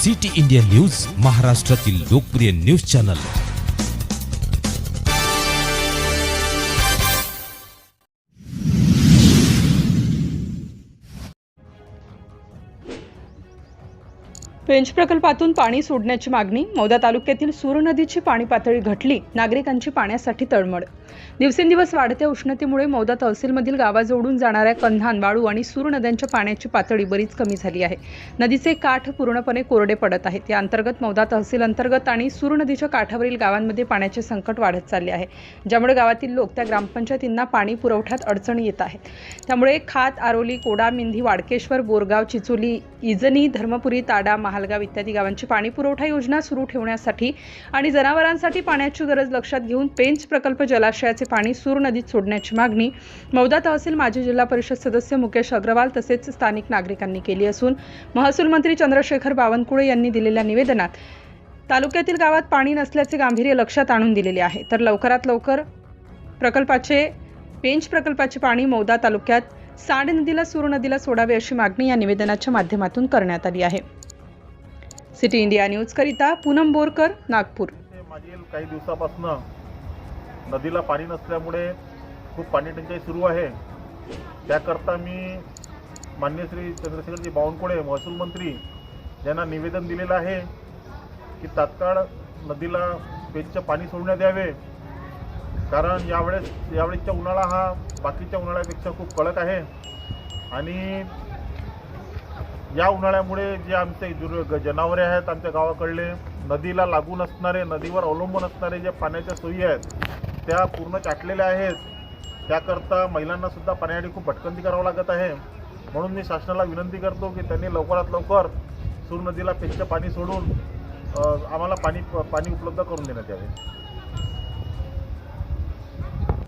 City India news, महाराष्ट्रातील लोकप्रिय news channel. Pench प्रकल्पातून पाणी सोडण्याची मागणी। मौदा तालुक्यातील सूर नदीची पाणी पातळी घटली, नागरिकांची पाण्यासाठी तळमळ। दिवसेंदिवस वाढत्या उष्णतेमुळे मौदा तहसीलमधील गावाजवळून जाणाऱ्या कंधान, वाळू आणि सूर नद्यांच्या पाण्याची पातळी बरीच कमी झाली आहे। नदीचे काठ पूर्णपणे कोरडे पडत आहेत। या अंतर्गत मौदा तहसील अंतर्गत आणि सूर नदीच्या काठावरील गावांमध्ये पाण्याचे संकट वाढत चालले आहे, ज्यामुळे गावातील लोक त्या ग्रामपंचायतींना पाणी पुरवठ्यात अडचणी येत आहेत। त्यामुळे खात, आरोली, कोडा, मिंधी, वाडकेश्वर, बोरगाव, चिचोली, इजनी, धर्मपुरी, ताडा, महालगाव इत्यादी गावांची पाणी पुरवठा योजना सुरू ठेवण्यासाठी आणि जनावरांसाठी पाण्याची गरज लक्षात घेऊन पेंच प्रकल्प जलाशयाचे पाणी सूर नदीत सोडण्याची मागणी मौदा तहसील माजी जिल्हा परिषद सदस्य मुकेश अग्रवाल तसेच स्थानिक नागरिकांनी केली असून महसूल मंत्री चंद्रशेखर बावनकुळे यांनी दिलेल्या निवेदनात तालुक्यातील गावात पाणी नसल्याचे गांभीर्य लक्षात आणून दिलेले आहे। तर लवकरात लवकर पेंच प्रकल्पाचे पाणी मौदा तालुक्यात सांड नदीला, सूर नदीला सोडावे अशी मागणी या निवेदनाच्या माध्यमातून करण्यात आली आहे। सिटी इंडिया न्यूज करिता पूनम बोरकर, नागपूर। मागील काही दिवसापासून नदीला पाणी नसल्यामुळे खूप पाणी टंचाई सुरू आहे। त्याकरता मी माननीय श्री चंद्रशेखरजी बावनकुळे महसूल मंत्री यांना निवेदन दिलेलं आहे की तात्काळ नदीला पेंचचं पाणी सोडण्यात यावे, कारण यावेळेसचा उन्हाळा हा बाकीच्या उन्हाळ्यापेक्षा खूप कडक आहे आणि या उन्हाळ्यामुळे जे आमचे जनावरे आहेत आमच्या गावाकडले, नदीला लागून असणारे, नदीवर अवलंबून असणारे जे पाण्याच्या सोयी आहेत त्या पूर्ण चाटलेल्या आहेत। त्याकरता महिलांना सुद्धा पाण्यासाठी खूप भटकंती करावं लागत आहे। म्हणून मी शासनाला विनंती करतो की त्यांनी लवकरात लवकर सूर नदीला पेंचचं पाणी सोडून आम्हाला पाणी उपलब्ध करून देण्यात यावे।